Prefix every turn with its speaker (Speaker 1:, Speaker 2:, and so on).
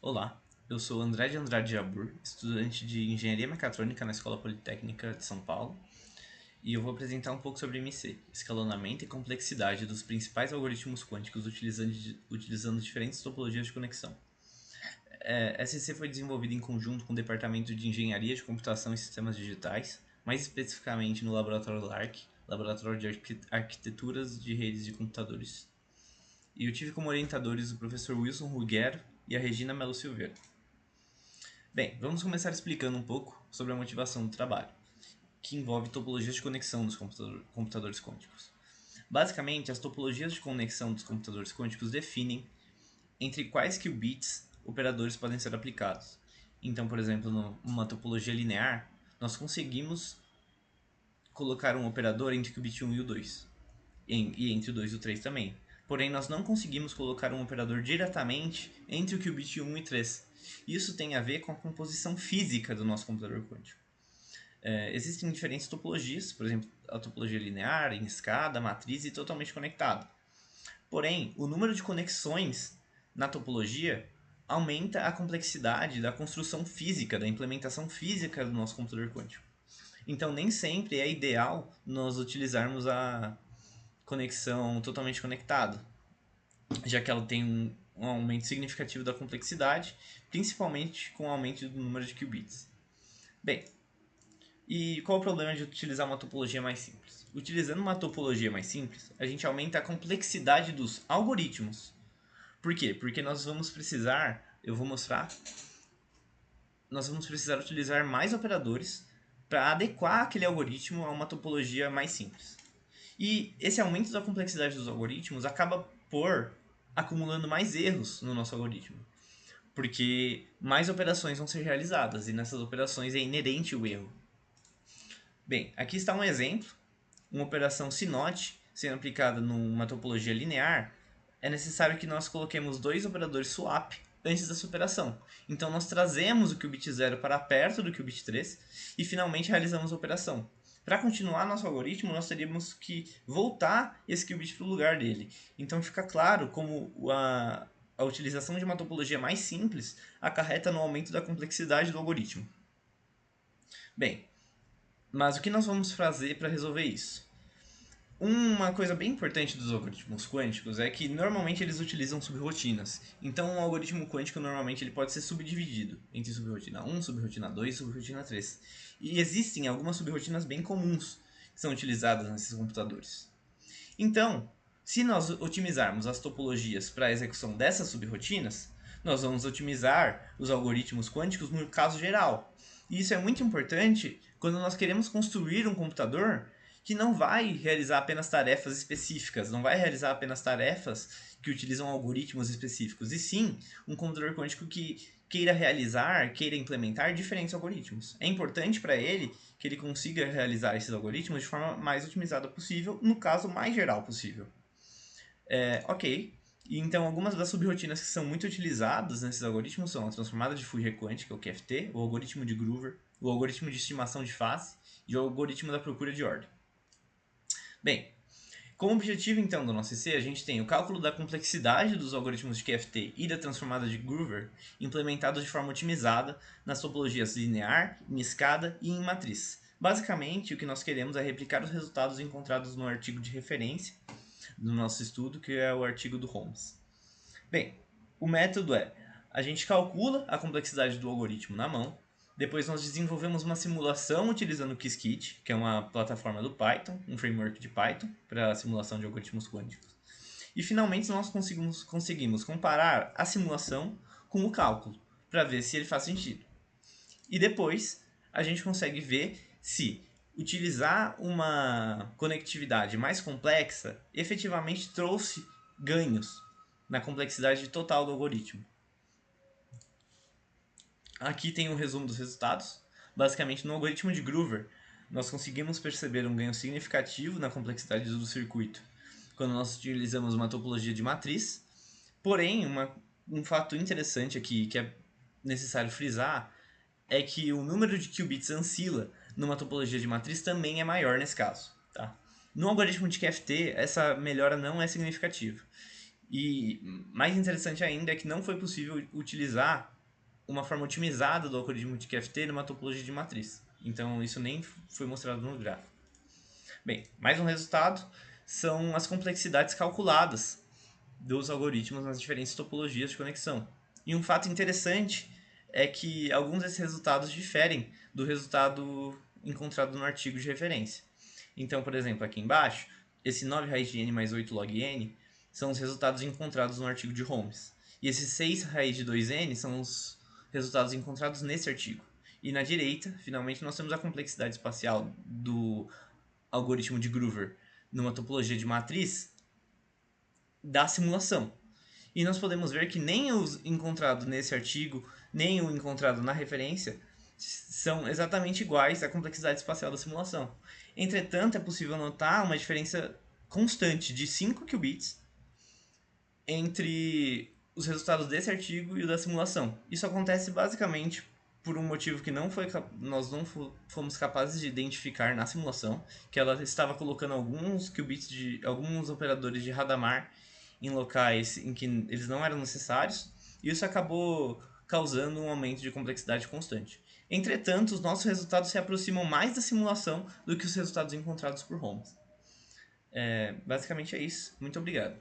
Speaker 1: Olá, eu sou André de Andrade Jabur, estudante de Engenharia Mecatrônica na Escola Politécnica de São Paulo, e eu vou apresentar um pouco sobre MC, escalonamento e complexidade dos principais algoritmos quânticos utilizando diferentes topologias de conexão. SC foi desenvolvido em conjunto com o Departamento de Engenharia de Computação e Sistemas Digitais, mais especificamente no Laboratório LARC, Laboratório de Arquiteturas de Redes de Computadores. E eu tive como orientadores o professor Wilson Ruggiero e a Regina Melo Silveira. Bem, vamos começar explicando um pouco sobre a motivação do trabalho, que envolve topologias de conexão dos computadores quânticos. Basicamente, as topologias de conexão dos computadores quânticos definem entre quais qubits operadores podem ser aplicados. Então, por exemplo, numa topologia linear, nós conseguimos colocar um operador entre o qubit 1 e o 2, e entre o 2 e o 3 também. Porém, nós não conseguimos colocar um operador diretamente entre o qubit 1 e 3. Isso tem a ver com a composição física do nosso computador quântico. Existem diferentes topologias, por exemplo, a topologia linear, em escada, matriz e totalmente conectado. Porém, o número de conexões na topologia aumenta a complexidade da construção física, da implementação física do nosso computador quântico. Então, nem sempre é ideal nós utilizarmos a conexão totalmente conectada, já que ela tem um aumento significativo da complexidade, principalmente com o aumento do número de qubits. Bem, e qual o problema de utilizar uma topologia mais simples? Utilizando uma topologia mais simples, a gente aumenta a complexidade dos algoritmos. Por quê? Porque nós vamos precisar, eu vou mostrar, nós vamos precisar utilizar mais operadores para adequar aquele algoritmo a uma topologia mais simples. E esse aumento da complexidade dos algoritmos acaba por acumulando mais erros no nosso algoritmo, porque mais operações vão ser realizadas e nessas operações é inerente o erro. Bem, aqui está um exemplo, uma operação SINOT sendo aplicada numa topologia linear, é necessário que nós coloquemos dois operadores swap antes dessa operação. Então nós trazemos o qubit 0 para perto do qubit 3 e finalmente realizamos a operação. Para continuar nosso algoritmo, nós teríamos que voltar esse qubit para o lugar dele. Então fica claro como a utilização de uma topologia mais simples acarreta no aumento da complexidade do algoritmo. Bem, mas o que nós vamos fazer para resolver isso? Uma coisa bem importante dos algoritmos quânticos é que normalmente eles utilizam subrotinas. Então um algoritmo quântico normalmente ele pode ser subdividido entre subrotina 1, subrotina 2 e subrotina 3. E existem algumas subrotinas bem comuns que são utilizadas nesses computadores. Então, se nós otimizarmos as topologias para a execução dessas subrotinas, nós vamos otimizar os algoritmos quânticos no caso geral. E isso é muito importante quando nós queremos construir um computador que não vai realizar apenas tarefas específicas, não vai realizar apenas tarefas que utilizam algoritmos específicos, e sim um computador quântico que queira realizar, queira implementar diferentes algoritmos. É importante para ele que ele consiga realizar esses algoritmos de forma mais otimizada possível, no caso mais geral possível. Ok. E então, algumas das subrotinas que são muito utilizadas nesses algoritmos são a transformada de Fourier quântica, o QFT, o algoritmo de Groover, o algoritmo de estimação de face e o algoritmo da procura de ordem. Bem, como objetivo então do nosso IC, a gente tem o cálculo da complexidade dos algoritmos de QFT e da transformada de Groover implementados de forma otimizada nas topologias linear, em escada e em matriz. Basicamente, o que nós queremos é replicar os resultados encontrados no artigo de referência do nosso estudo, que é o artigo do Holmes. Bem, o método é: a gente calcula a complexidade do algoritmo na mão, depois nós desenvolvemos uma simulação utilizando o Qiskit, que é uma plataforma do Python, um framework de Python para simulação de algoritmos quânticos. E finalmente nós conseguimos comparar a simulação com o cálculo, para ver se ele faz sentido. E depois a gente consegue ver se utilizar uma conectividade mais complexa efetivamente trouxe ganhos na complexidade total do algoritmo. Aqui tem um resumo dos resultados. Basicamente, no algoritmo de Groover, nós conseguimos perceber um ganho significativo na complexidade do circuito quando nós utilizamos uma topologia de matriz. Porém, um fato interessante aqui que é necessário frisar é que o número de qubits ancila numa topologia de matriz também é maior nesse caso. Tá? No algoritmo de QFT, essa melhora não é significativa. E mais interessante ainda é que não foi possível utilizar uma forma otimizada do algoritmo de QFT numa topologia de matriz. Então isso nem foi mostrado no gráfico. Bem, mais um resultado são as complexidades calculadas dos algoritmos nas diferentes topologias de conexão. E um fato interessante é que alguns desses resultados diferem do resultado encontrado no artigo de referência. Então, por exemplo, aqui embaixo, esse 9 raiz de n mais 8 log n são os resultados encontrados no artigo de Holmes. E esses 6 raiz de 2n são os resultados encontrados nesse artigo. E na direita, finalmente, nós temos a complexidade espacial do algoritmo de Groover numa topologia de matriz da simulação. E nós podemos ver que nem o encontrado nesse artigo, nem o encontrado na referência são exatamente iguais à complexidade espacial da simulação. Entretanto, é possível notar uma diferença constante de 5 qubits entre os resultados desse artigo e o da simulação. Isso acontece basicamente por um motivo que nós não fomos capazes de identificar na simulação, que ela estava colocando alguns qubits de alguns operadores de Hadamard em locais em que eles não eram necessários, e isso acabou causando um aumento de complexidade constante. Entretanto, os nossos resultados se aproximam mais da simulação do que os resultados encontrados por Holmes. Basicamente é isso. Muito obrigado.